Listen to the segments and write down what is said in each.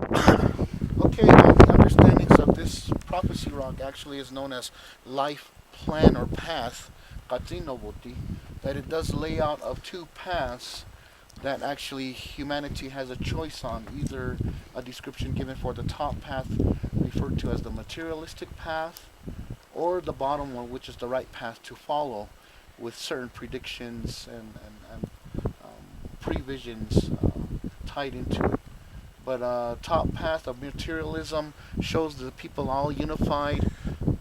Okay, the understandings of this prophecy rock actually is known as life plan or path, Katsinoboti, that it does lay out of two paths that actually humanity has a choice on, either a description given for the top path referred to as the materialistic path, or the bottom one, which is the right path to follow, with certain predictions and previsions tied into it. But top path of materialism shows the people all unified.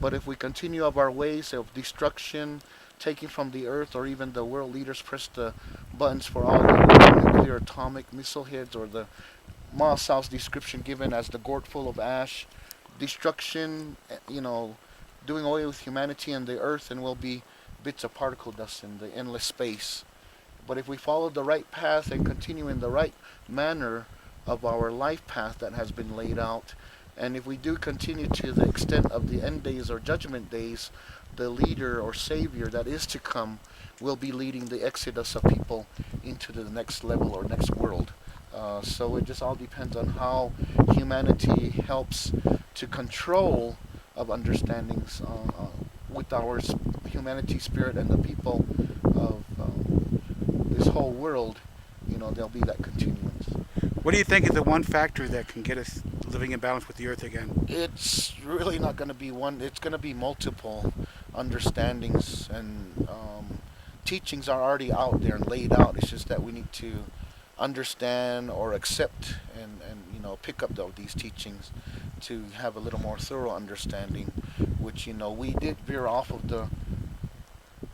But if we continue of our ways of destruction, taking from the earth, or even the world leaders press the buttons for all the nuclear atomic missile heads, or the Maasaw's description given as the gourd full of ash, destruction, doing away with humanity and the earth, and will be bits of particle dust in the endless space. But if we follow the right path and continue in the right manner of our life path that has been laid out, and if we do continue to the extent of the end days or judgment days, the leader or savior that is to come will be leading the exodus of people into the next level or next world. So it just all depends on how humanity helps to control of understandings with our humanity spirit and the people of this whole world. There'll be that continuance. What do you think is the one factor that can get us living in balance with the earth again? It's really not going to be one. It's going to be multiple understandings and teachings are already out there and laid out. It's just that we need to understand or accept and pick up these teachings to have a little more thorough understanding, which we did veer off of the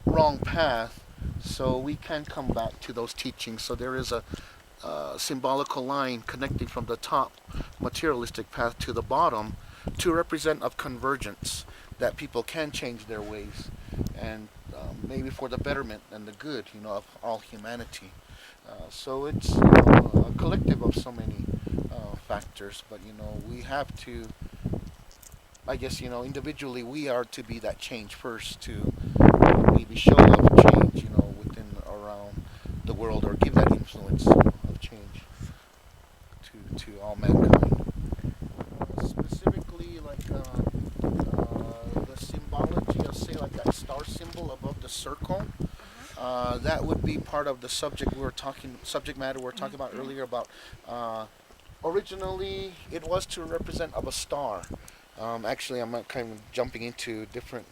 wrong path, so we can come back to those teachings. So there is a symbolical line connecting from the top materialistic path to the bottom to represent of convergence, that people can change their ways and maybe for the betterment and the good of all humanity. So it's a collective of so many factors, but we have to, I guess, individually we are to be that change first, to maybe show love change within around the world, or give that influence of change to all mankind. Specifically, like the symbology of, say, like that star symbol above the circle. That would be part of the subject matter we were talking about earlier. About originally, it was to represent of a star. Actually, I'm not kind of jumping into different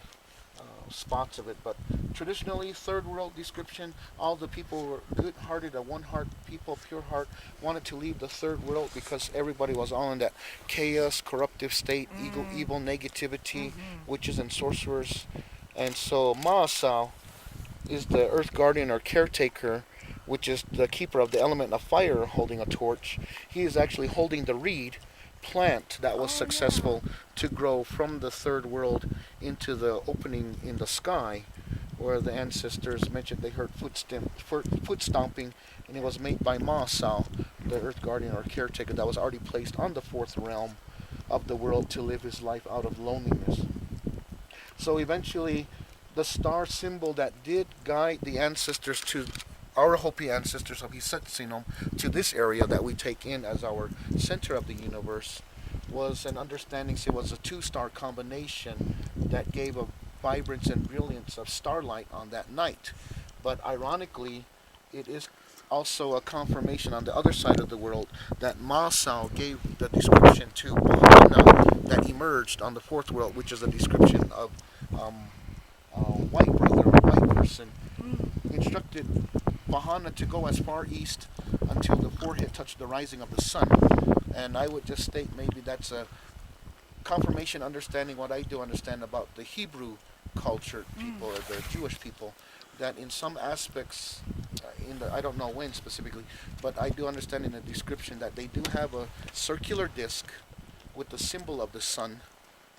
spots of it, but traditionally, third world description, all the people were good-hearted, a one-heart people, pure heart, wanted to leave the third world because everybody was all in that chaos, corruptive state, evil negativity, witches and sorcerers. And so Maasaw is the earth guardian or caretaker, which is the keeper of the element of fire, holding a torch. He is actually holding the reed plant that was successful to grow from the third world into the opening in the sky, where the ancestors mentioned they heard foot stomping, and it was made by Maasaw, the earth guardian or caretaker that was already placed on the fourth realm of the world to live his life out of loneliness. So eventually, the star symbol that did guide the ancestors to our Hopi ancestors of Hisetsinum to this area that we take in as our center of the universe was an understanding. It was a two-star combination that gave a vibrance and brilliance of starlight on that night. But ironically, it is also a confirmation on the other side of the world that Maasaw gave the description to Bahana that emerged on the fourth world, which is a description of um, white brother, white person, instructed Bahana to go as far east until the forehead touched the rising of the sun. And I would just state maybe that's a confirmation understanding what I do understand about the Hebrew culture people or the Jewish people, that in some aspects, I don't know when specifically, but I do understand in the description that they do have a circular disc with the symbol of the sun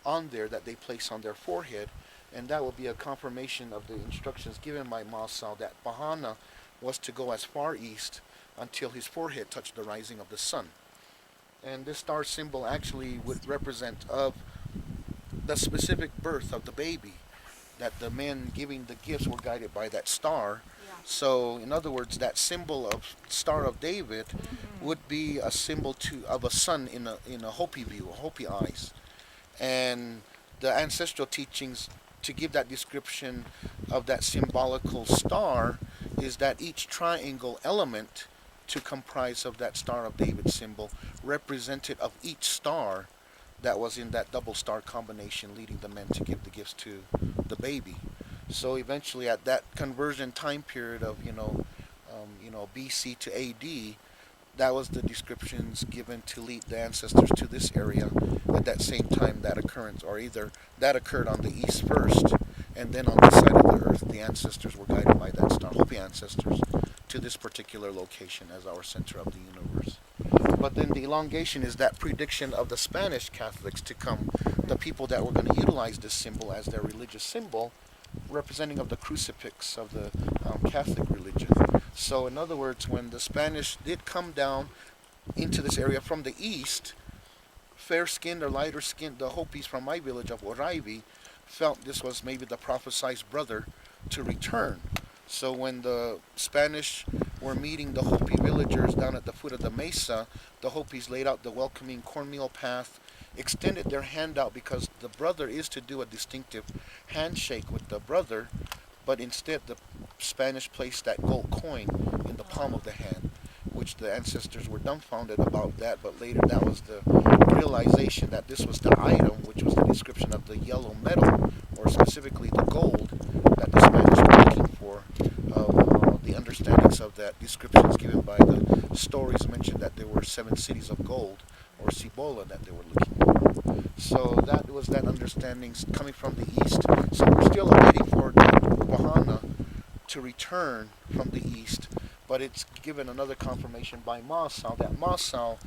on there that they place on their forehead, and that will be a confirmation of the instructions given by Maasaw that Bahana was to go as far east until his forehead touched the rising of the sun. And this star symbol actually would represent of the specific birth of the baby, that the men giving the gifts were guided by that star. So, in other words, that symbol of Star of David would be a symbol of a sun in a Hopi view, Hopi eyes, and the ancestral teachings to give that description of that symbolical star is that each triangle element to comprise of that Star of David symbol represented of each star that was in that double star combination leading the men to give the gifts to the baby. So eventually at that conversion time period of BC to AD, that was the descriptions given to lead the ancestors to this area at that same time that occurrence, or either that occurred on the east first, and then on this side of the earth, the ancestors were guided by that star, Hopi ancestors, to this particular location as our center of the universe. But then the elongation is that prediction of the Spanish Catholics to come, the people that were going to utilize this symbol as their religious symbol, representing of the crucifix of the Catholic religion. So in other words, when the Spanish did come down into this area from the east, fair-skinned or lighter-skinned, the Hopis from my village of Oraibi felt this was maybe the prophesied brother to return. So when the Spanish were meeting the Hopi villagers down at the foot of the mesa, the Hopis laid out the welcoming cornmeal path, extended their hand out because the brother is to do a distinctive handshake with the brother, but instead the Spanish placed that gold coin in the palm of the hand, which the ancestors were dumbfounded about that, but later that was the realization that this was the item, which was the description of the yellow metal, or specifically the gold, that the Spanish were looking for, of the understandings of that descriptions given by the stories mentioned that there were 7 cities of gold, or Cibola, that they were looking for. So that was that understanding coming from the east. So we're still waiting for the Bahana to return from the east, but it's given another confirmation by Maasaw that Maasaw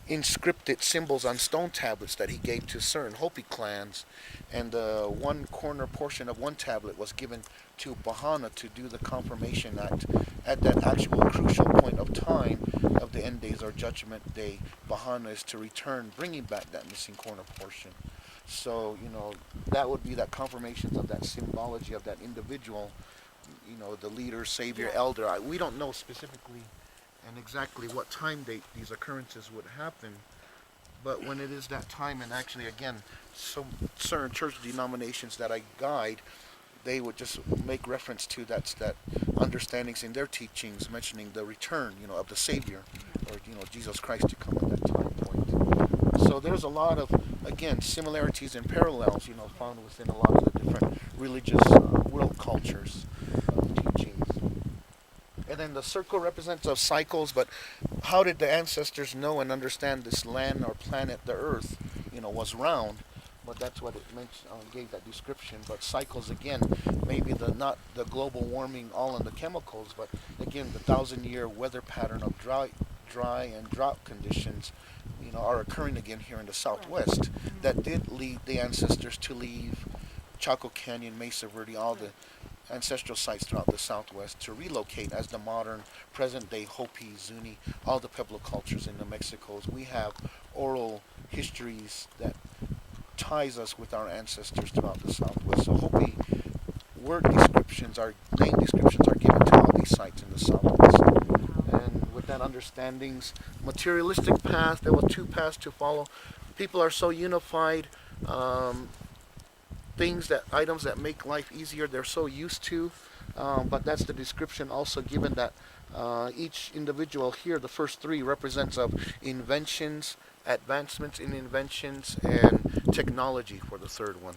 inscripted symbols on stone tablets that he gave to certain Hopi clans, and the one corner portion of one tablet was given to Bahana to do the confirmation act at that actual crucial point of time of the end days or judgment day. Bahana is to return, bringing back that missing corner portion. So, that would be that confirmations of that symbology of that individual, the leader, savior, elder. We don't know specifically and exactly what time date these occurrences would happen, but when it is that time, and actually again, some certain church denominations that I guide, they would just make reference to that understandings in their teachings, mentioning the return, of the Savior, or Jesus Christ to come at that time point. So there's a lot of, again, similarities and parallels, found within a lot of the different religious world cultures teachings. And then the circle represents of cycles, but how did the ancestors know and understand this land or planet, the Earth, was round? But that's what it mentioned, gave that description. But cycles again, maybe not the global warming all in the chemicals, but again the 1,000-year weather pattern of dry and drought conditions, are occurring again here in the Southwest. That did lead the ancestors to leave Chaco Canyon, Mesa Verde, all the ancestral sites throughout the Southwest to relocate as the modern present-day Hopi, Zuni, all the Pueblo cultures in New Mexico's. We have oral histories that ties us with our ancestors throughout the Southwest. So Hopi name descriptions are given to all these sites in the Southwest. And with that understandings, materialistic path, there were 2 paths to follow. People are so unified. Items that make life easier, they're so used to. But that's the description also given that each individual here, the first 3 represents of inventions, advancements in inventions, and technology for the 3rd one.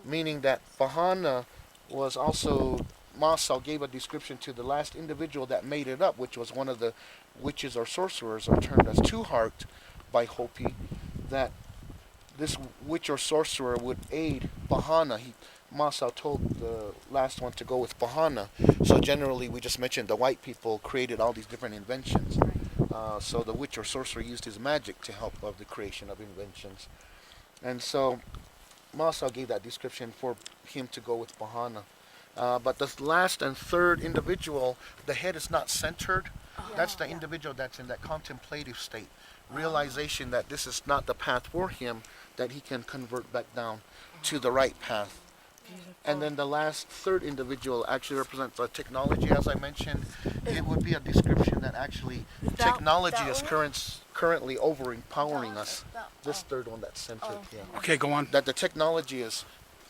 Meaning that Bahana was also, Maasaw gave a description to the last individual that made it up, which was one of the witches or sorcerers, or termed as Two-Heart by Hopi, that this witch or sorcerer would aid Bahana. Maasaw told the last one to go with Bahana. So generally, we just mentioned the white people created all these different inventions. So the witch or sorcerer used his magic to help of the creation of inventions. And so Maasaw gave that description for him to go with Bahana. But the last and 3rd individual, the head is not centered. That's the individual that's in that contemplative state. Realization that this is not the path for him, that he can convert back down to the right path And then the last third individual actually represents technology, as I mentioned. It would be a description that actually technology is currently overpowering us. This third one that's centered here. Okay, go on. That the technology is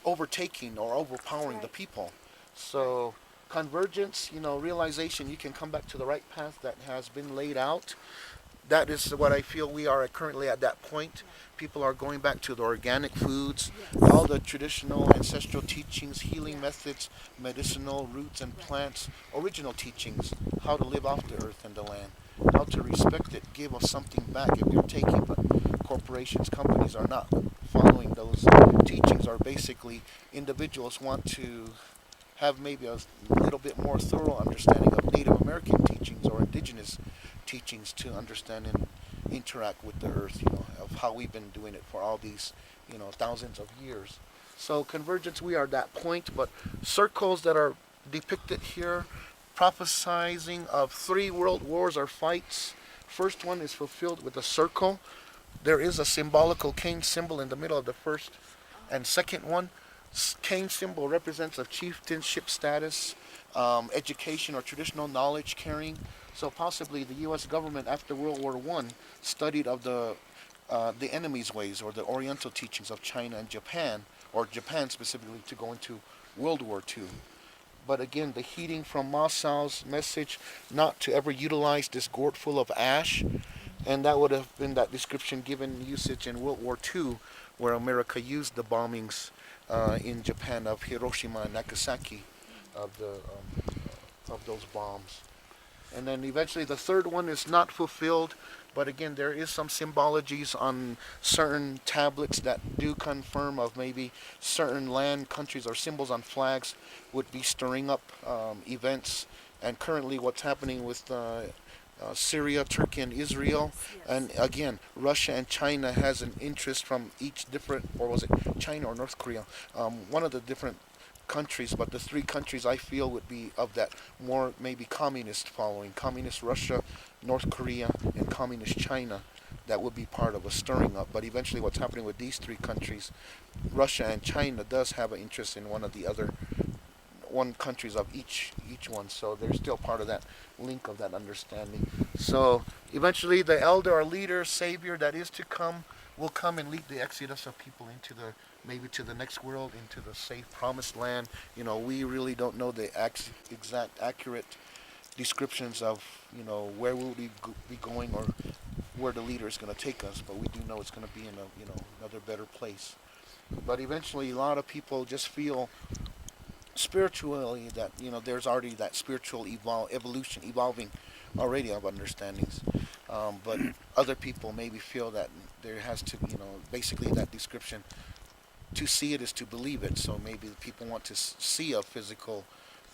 overtaking or overpowering the people. So convergence, realization, you can come back to the right path that has been laid out. That is what I feel we are currently at that point. People are going back to the organic foods, all the traditional ancestral teachings, healing methods, medicinal roots and plants, original teachings, how to live off the earth and the land, how to respect it, give us something back if you're taking, but corporations, companies are not following those teachings, or basically individuals want to have maybe a little bit more thorough understanding of Native American teachings or indigenous teachings to understand and interact with the earth, of how we've been doing it for all these, thousands of years. So convergence, we are at that point, but circles that are depicted here, prophesizing of 3 world wars or fights. First one is fulfilled with a circle. There is a symbolical cane symbol in the middle of the first and second one. Cane symbol represents a chieftainship status, education or traditional knowledge carrying. So possibly the U.S. government after World War I studied of the enemy's ways or the Oriental teachings of China and Japan, or Japan specifically, to go into World War II. But again, the heating from Maasaw's message not to ever utilize this gourd full of ash, and that would have been that description given usage in World War II, where America used the bombings in Japan of Hiroshima and Nagasaki of those bombs. And then eventually the third one is not fulfilled, but again there is some symbologies on certain tablets that do confirm of maybe certain land, countries, or symbols on flags would be stirring up events. And currently what's happening with Syria, Turkey, and Israel, and again Russia and China has an interest from each different, or was it China or North Korea, one of the different countries, but the 3 countries I feel would be of that more maybe communist following, communist Russia, North Korea, and communist China. That would be part of a stirring up. But eventually what's happening with these 3 countries, Russia and China does have an interest in one of the other countries of each one, so they're still part of that link of that understanding. So eventually the elder or leader, savior that is to come, will come and lead the exodus of people into the, maybe to the next world, into the safe promised land. We really don't know the exact accurate descriptions of where we'll be going, or where the leader is going to take us, but we do know it's going to be in another better place. But eventually a lot of people just feel spiritually that there's already that spiritual evolving already of understandings, but other people maybe feel that there has to basically that description, to see it is to believe it. So maybe people want to see a physical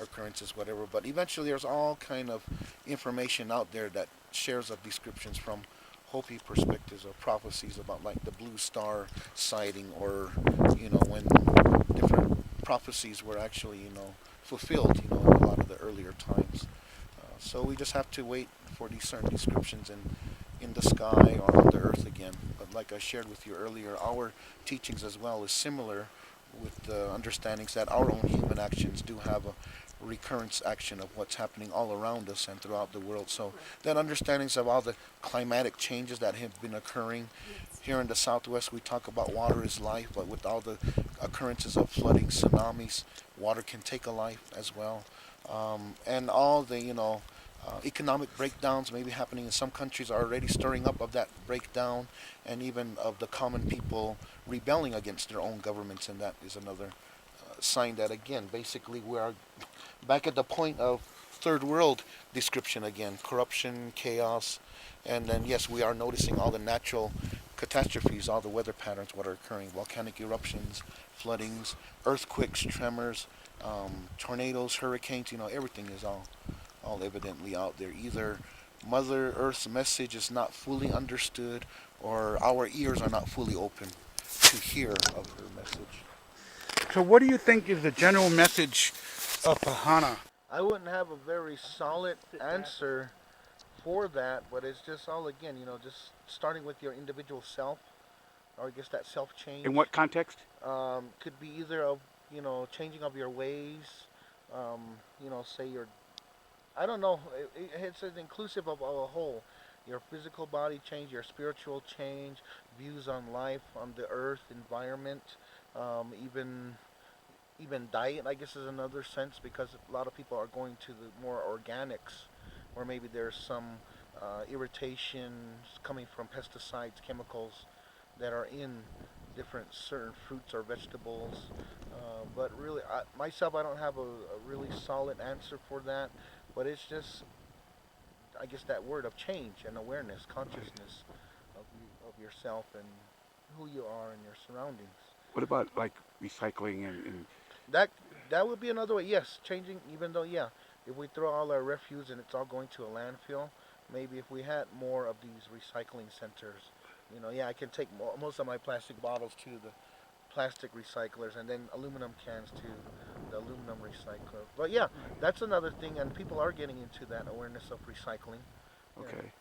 occurrences, whatever. But eventually there's all kind of information out there that shares of descriptions from Hopi perspectives or prophecies about like the blue star sighting, or when different prophecies were actually fulfilled in a lot of the earlier times. So we just have to wait for these certain descriptions in the sky or on the earth again. But like I shared with you earlier, our teachings as well is similar, with the understandings that our own human actions do have a recurrence action of what's happening all around us and throughout the world. So that understandings of all the climatic changes that have been occurring here in the Southwest, we talk about water is life, but with all the occurrences of flooding, tsunamis, water can take a life as well. And all the economic breakdowns maybe happening in some countries are already stirring up of that breakdown, and even of the common people rebelling against their own governments, and that is another sign that again basically we are back at the point of third world description again, corruption, chaos. And then yes, we are noticing all the natural catastrophes, all the weather patterns, what are occurring, volcanic eruptions, floodings, earthquakes, tremors, tornadoes, hurricanes, everything is all evidently out there. Either Mother Earth's message is not fully understood, or our ears are not fully open to hear of her message. So what do you think is the general message of Pahana? I wouldn't have a very solid answer for that, but it's just all again, just starting with your individual self, or I guess that self change. In what context? Could be either of changing of your ways. Say your I don't know. It's an inclusive of a whole. Your physical body change, your spiritual change, views on life, on the earth, environment, even diet. I guess is another sense because a lot of people are going to the more organics, where maybe there's some irritations coming from pesticides, chemicals that are in different certain fruits or vegetables. But really, myself, I don't have a really solid answer for that. But it's just, I guess, that word of change and awareness, consciousness of yourself and who you are and your surroundings. What about like recycling and That that would be another way. Yes, changing. Even though, yeah, if we throw all our refuse and it's all going to a landfill, maybe if we had more of these recycling centers, yeah, I can take most of my plastic bottles to the plastic recyclers and then aluminum cans to the aluminum recycler. But yeah, that's another thing, and people are getting into that awareness of recycling. Yeah. okay?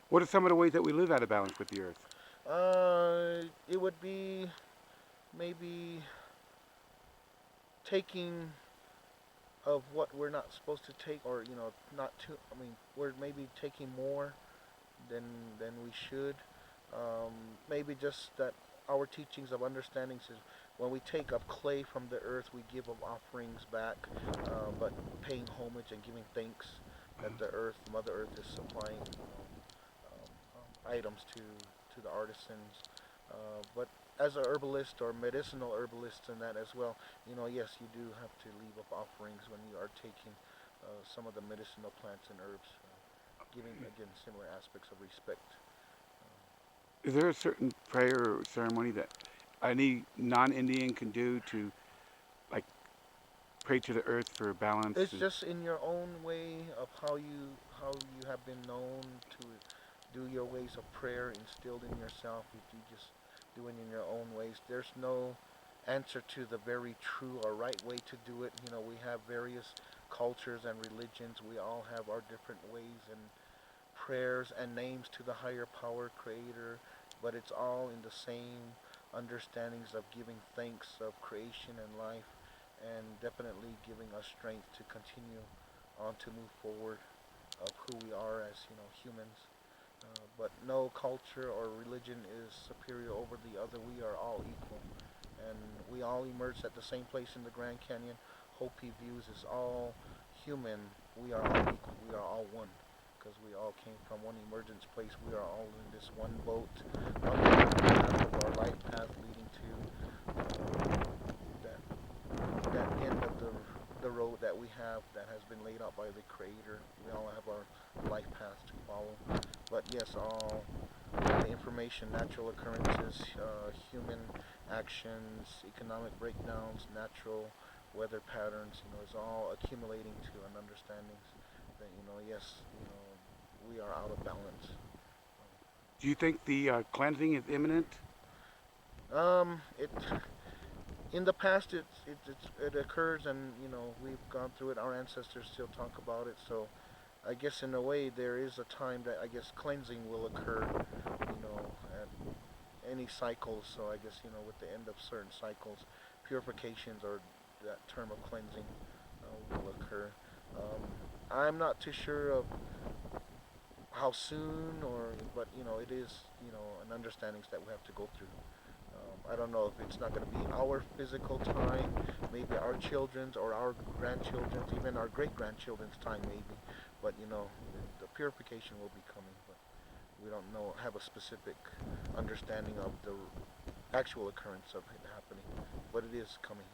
What are some of the ways that we live out of balance with the earth? It would be maybe taking of what we're not supposed to take, or not too. I mean, we're maybe taking more than we should. Um, Maybe just that our teachings of understandings is when we take of clay from the earth, we give of offerings back, but paying homage and giving thanks that the earth, Mother Earth, is supplying items to the artisans. But as a herbalist or medicinal herbalist and that as well, yes, you do have to leave up offerings when you are taking some of the medicinal plants and herbs, giving again similar aspects of respect. Is there a certain prayer or ceremony that any non-Indian can do to like pray to the earth for balance? It's just in your own way of how you have been known to do your ways of prayer instilled in yourself. If you just do it in your own ways, there's no answer to the very true or right way to do it. We have various cultures and religions. We all have our different ways and prayers and names to the higher power, creator, but it's all in the same understandings of giving thanks of creation and life, and definitely giving us strength to continue on to move forward of who we are as humans. But no culture or religion is superior over the other. We are all equal, and we all emerged at the same place in the Grand Canyon. Hopi views is all human. We are all equal. We are all one, because we all came from one emergence place. We are all in this one boat, on the path of our life path leading to that end of the road that we have that has been laid out by the Creator. We all have our life path to follow. But yes, all the information, natural occurrences, human actions, economic breakdowns, natural weather patterns, is all accumulating to an understanding that yes, we are out of balance. Do you think the cleansing is imminent? It in the past it occurs, and we've gone through it. Our ancestors still talk about it, so I guess in a way there is a time that I guess cleansing will occur, at any cycles. So I guess with the end of certain cycles, purifications or that term of cleansing will occur. Um, I'm not too sure of how soon, but it is an understandings that we have to go through. I don't know if it's not going to be our physical time, maybe our children's or our grandchildren's, even our great grandchildren's time, maybe. But the purification will be coming, but we don't have a specific understanding of the actual occurrence of it happening. But it is coming.